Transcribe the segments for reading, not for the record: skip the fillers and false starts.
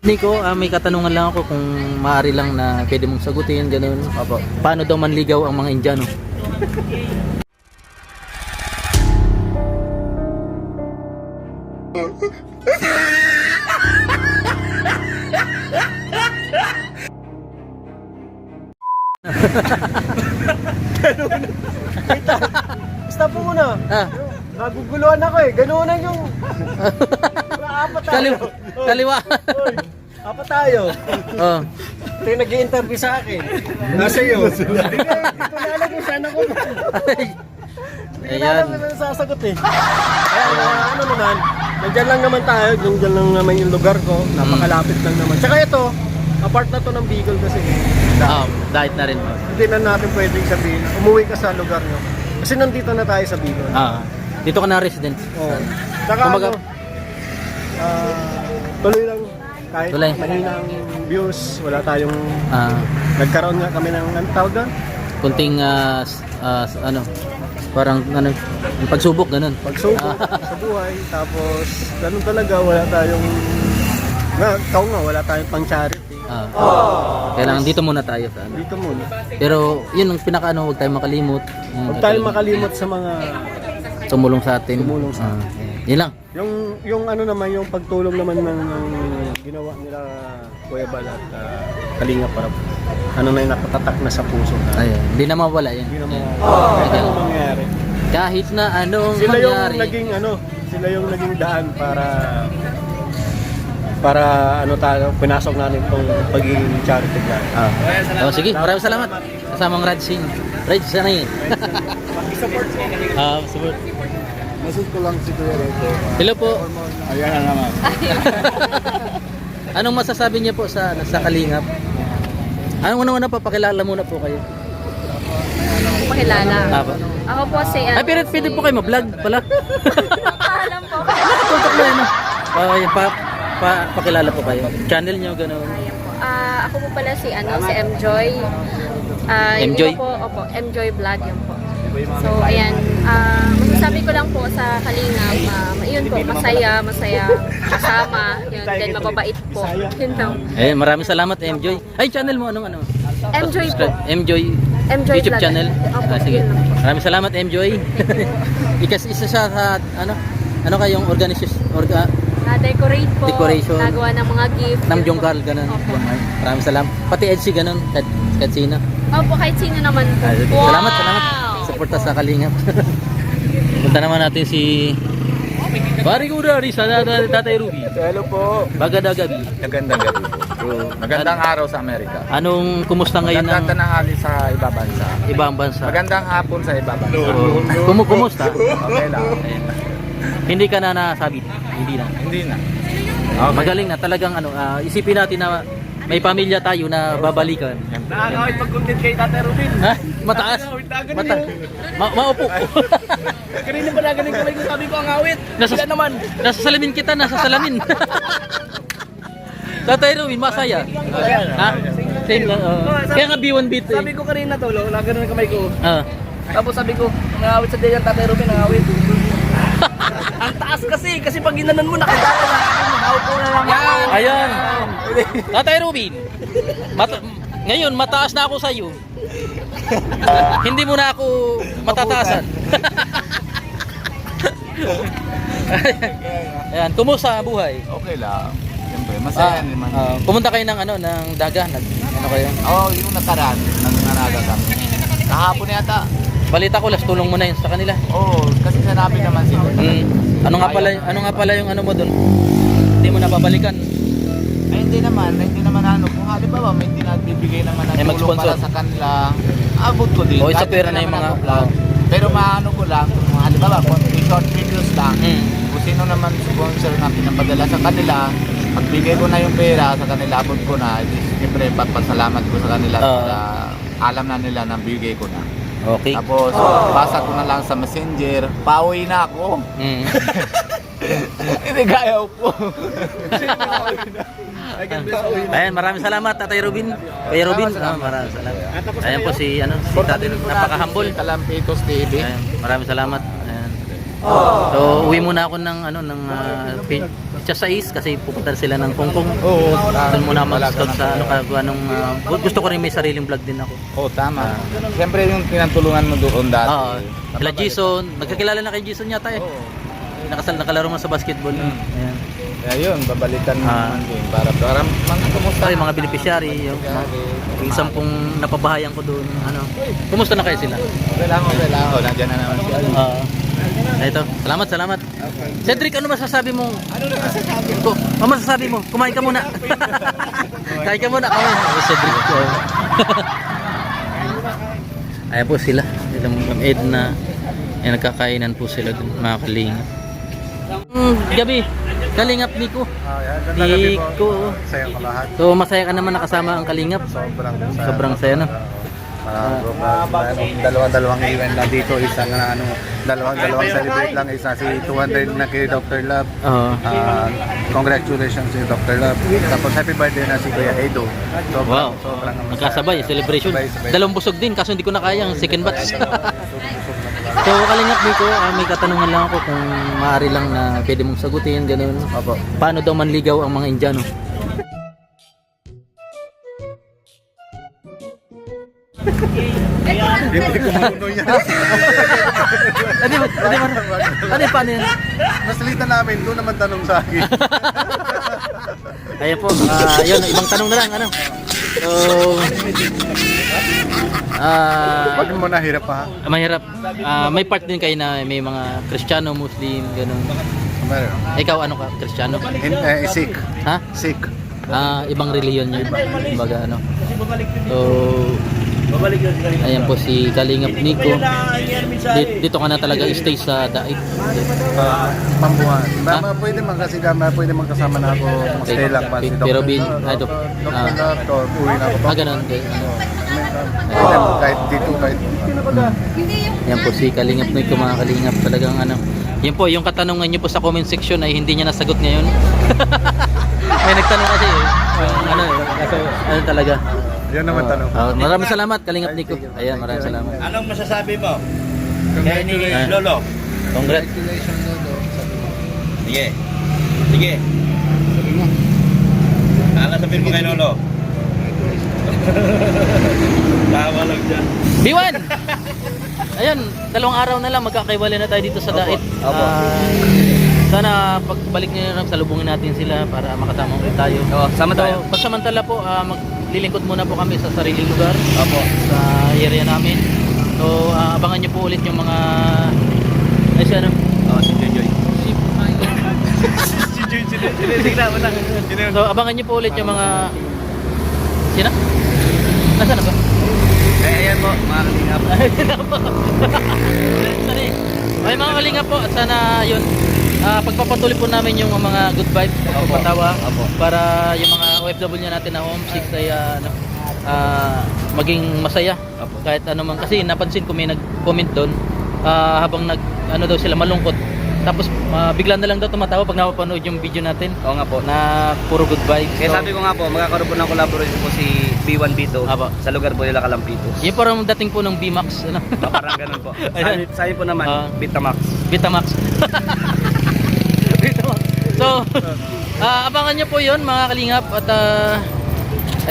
Nico, may katanungan lang ako kung maaari lang na pwede mong sagutin, ganun. Opo. Paano daw manligaw ang mga Indiano? Stop mo muna. Ah, Naguguluhan ako eh. Ganunan yung... Apat tayo. kaliwa. Oy, apat tayo. Oh. Ito yung nag-i-interview sa akin. Nasa iyo. Hindi ko na alam kung saan ako. Hindi ko na alam kung sasagot eh. Kaya ano naman, nandyan lang naman tayo. Nandyan lang naman yung lugar ko. Napakalapit lang naman. Tsaka ito, apart na to ng Bicol kasi. Diet na rin. Hindi na natin pwedeng sabihin, umuwi ka sa lugar nyo. Kasi nandito na tayo sa Bicol. Dito ka na resident. Oo. Tsaka Kumbaga, tuloy lang. Kahit Tuloy. mahina ang views, wala tayong... nagkaroon nga kami ng anong tawag doon? kunting ano, parang ano, yung pagsubok ganun. Pagsubok sa buhay. Tapos, ganun talaga, wala tayong... wala tayong pang charity. Kailangan dito muna tayo sa ano. Dito muna. Pero yun ang pinakaano, huwag tayong makalimot. Huwag tayong makalimot sa mga... tumulong sa atin. Tumulong sa atin. Yun lang. Yung ano naman, yung pagtulong naman ng ginawa nila Kuya Bal at Kalinga para ano na yung nakatatak na sa puso na. Ayun, hindi na mawala yan. Hindi naman kahit anong mangyari. Kahit na anong Sila yung mangyari. naging sila yung naging daan para tayo pinasok natin tong pagiging charity plan. Sige, maraming salamat. Kasamang Rajsin. Raj, sana yun. Support mo. Support. Message ko lang si Kuya Rete. Hello po. Ayan na naman. Anong masasabi niyo po sa Kalingap? Anong una papakilala muna po kayo? Pakilala. Ako po si... Ay, pero pwede po kayo ma-vlog pala. Alam po. Tutok na yun. Pakilala po kayo. Channel niyo, gano'n. Ayan po. Ako po pala si Mjoy. Mjoy? Yun po, opo, Mjoy Vlog yun po. So, ayan. Masasabi ko lang po sa Kalingap, yun po, masaya kasama. Yun, then mababait po. Yun lang. Maraming salamat, Mjoy. Ay, channel mo, anong ano? Mjoy po. Mjoy Mjoy YouTube Vlog. channel. Opo, Sige. yun lang po. Maraming salamat, Mjoy. Isa siya sa, ano kayong Na-decorate po. Decoration. Nagawa ng mga gift. ng yun po. Jongkal, gano'n. Opo. Maraming salamat. Pati Edsi, gano'n. Kahit sino. Opo, kahit sino naman po. Sige. Wow! Salamat. Suporta sa Kalingap. Punta naman natin si Bari Udari sa Tatay Ruby. Hello po. Magandang gabi. Magandang gabi po. Magandang araw sa Amerika. Kumusta ngayon Magandang ng tanghali sa ibang bansa. ibang bansa? Magandang hapon sa ibang bansa. Kumusta? Okay lang. Ayun. Hindi ka na nasabit? Hindi na. Hindi na. Magaling na talagang isipin natin na may pamilya tayo na babalikan. Nakakawit pag-content kay Tatay Rubin. Ha? Mataas. Maupo. Kanina pa na ganun kamay ko, sabi ko ang awit. Nasa salamin kita, nasa salamin. Tatay Ruin, masaya. Ha? Same lang. Kaya nga B1 beat. Sabi ko kanina to, wala ganun ang kamay ko. Tapos Sabi ko, ang awit sa diyan Tatay Rubin, ang awit. Ang taas kasi pag ginanon mo nakita ko na nakaupo na lang ako. Ayan. Tatay Rubin. Ngayon, mataas na ako sa iyo. Hindi mo na ako matataasan. Ayan, kumusta ang buhay? Okay lang. Siyempre, masaya naman. Pumunta kayo ng ng dagat. Ano kayo? Yung nakaraan, nangangaraga kami. Kahapon yata. Balita ko, last tulong mo na yun sa kanila. Kasi sanabi naman sila. Ano nga pala yung ano mo doon? Hindi mo na babalikan. Ay, hindi naman kung halimbawa may nagbibigay naman ng tulong mag-sponsor. para sa kanila, abot ko din. Isa Kahit pera hindi na yung naman mga ako vlog. Pero maano ko lang, kung halimbawa kung short videos lang, kung sino naman sponsor na pinapadala sa kanila, pagbigay ko na yung pera sa kanila, abot ko na, siyempre pagpasalamat ko sa kanila para alam na nila na bigay ko na. Okay. Tapos, basa ko na lang sa messenger, pauwi na ako. Hindi kaya po. Ayan, maraming salamat Tatay Robin. Kuya Robin, maraming salamat. Ayan po si si Tatay, napaka-humble. Kalampitos TV. Ayan, maraming salamat. Ayan. So uwi muna ako ng Piazza 6 kasi pupunta sila ng Hong Kong. Oo. Doon muna mag-scout sa gusto ko rin may sariling vlog din ako. Oo, tama. Siyempre yung tinutulungan mo doon dati. Oo. Sila Jason, nagkakilala na kay Jason yata eh. Oo. Nakalaro mo sa basketball. Ayan. Kaya yun, babalikan mo naman din para mga kumusta. Yung mga beneficiary, yung isang pong napabahayan ko doon. Kumusta na kayo sila? Okay lang. Oh, nandiyan na naman siya. Ito, salamat. Cedric, ano masasabi mo? Ano masasabi mo? Kumain ka muna. Kain ka muna. Cedric. Ayan po sila. Ilang Edna. Ayan, nagkakainan po sila dun, mga kalingap. Gabi, kalingap Nico. Nico. Saya ka lahat. So masaya ka naman nakasama ang kalingap. Sobrang saya no. Dalawang event lang dito, isang dalawang celebrate lang, isa si 200 na kay Dr. Love. Congratulations si Dr. Love. Tapos happy birthday na si Kuya Edo. Wow. Sobrang Magkasabay celebration. Sabay. Dalawang busog din kaso hindi ko na kaya ang second batch. So kalingap Nico, may katanungan lang ako kung maaari lang na pwede mong sagutin ganun. Paano daw manligaw ang mga Indiano? Hindi ko manuno yan. Paano yan? Nasalita namin, doon naman tanong sa akin. Ayan po, yun, ibang tanong na lang, So, Wag mo na hirap ha. mahirap. May part din kayo na may mga Kristiyano, Muslim, ganun. Meron. Ikaw ano ka, Kristiyano? Sikh. Ha? Sikh. Ibang reliyon yun. Kumbaga So, ayan po si Kalingap Nico. Dito ka na talaga stay sa Daig. Pambuhan. Pwede man kasi pwede man kasama na ako. Stay lang pa si Dr. Pero bin, Dr. Love, uwi na ako. ganun. Kahit dito, kahit Yan po si Kalingap Nico, mga Kalingap. Talagang yan po, yung katanungan nyo po sa comment section ay hindi niya nasagot ngayon. May nagtanong kasi kaso talaga. yan naman tanong. Maraming salamat Kalingap Nico. Ayan, maraming salamat. Anong masasabi mo? Kaya ni Lolo. Congrats. Congratulations, Lolo. Sige. Sige. Ano sabihin mo kay Lolo? Tawa lang dyan. B1! Ayan, 2 araw na lang magkakaiwalay na tayo dito sa Dait. Sana pagbalik nyo na salubungin natin sila para makasama ulit tayo. Sama tayo. So, pagsamantala po, maglilingkod muna po kami sa sariling lugar. Sa area namin. So, abangan nyo po ulit yung mga... Ay, si ano? Si Joy. So, abangan nyo po ulit yung mga... Sino? Nasaan na ba? Ayan po, mga kalingap. Ay mga kalingap po, at sana yun pagpapatuloy po namin yung mga good vibes at patawa para yung mga OFW natin na homesick ay maging masaya kahit ano man, kasi napansin ko may nag-comment doon habang daw sila malungkot, tapos bigla na lang daw tumatawa pag napapanood yung video natin. Oo nga po. Na puro good vibes. Kaya sabi ko nga po, magkakaroon po ng collaboration po si B1 Bito sa lugar po nila Kalampitos. Yung parang dating po ng BMAX Parang ganun po. Ayan. Sa amin po naman, Bitamax. Betamax. So, abangan nyo po 'yon mga kalingap at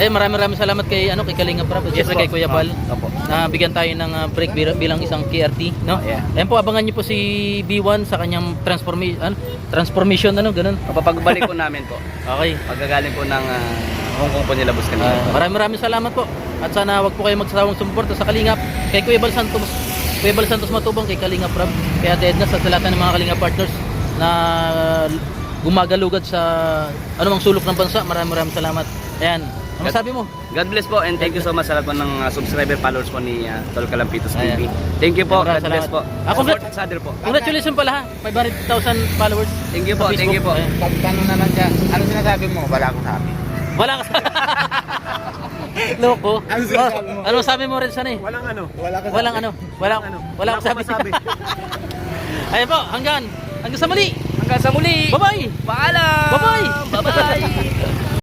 maraming salamat kay kay Kalingap Rap at kay Kuya Bal. Na bigyan tayo ng break bilang isang KRT, no? Ayan po, abangan nyo po si B1 sa kanyang transformation ganun. Papagbalik po namin po. Okay. Magagaling po ng Hong Kong po nila Boss kanina. Maraming salamat po. At sana wag po kayo magsasawang sumuporta sa Kalingap, kay Kuya Bal Santos Matubang, kay Kalingap Rap, kay Ate Edna, sa lahat ng mga Kalingap partners na gumagalugad sa anumang sulok ng bansa. Maraming salamat. Ayan. Ano sabi mo? God bless po and thank you so much sa lahat po ng subscriber followers po ni Tol Kalampitos TV. Thank you po. God bless po. Congratulations pala ha. 500,000 followers. Thank you po. Thank you po. Tanong na lang siya. Ano sinasabi mo? Wala akong sabi. Wala ka. Loko. Ano sabi mo rin sana eh? Wala ka sabi. Ayun po, hanggang sa muli. Hanggang sa muli. Bye-bye. Paalam. Bye-bye. Bye-bye.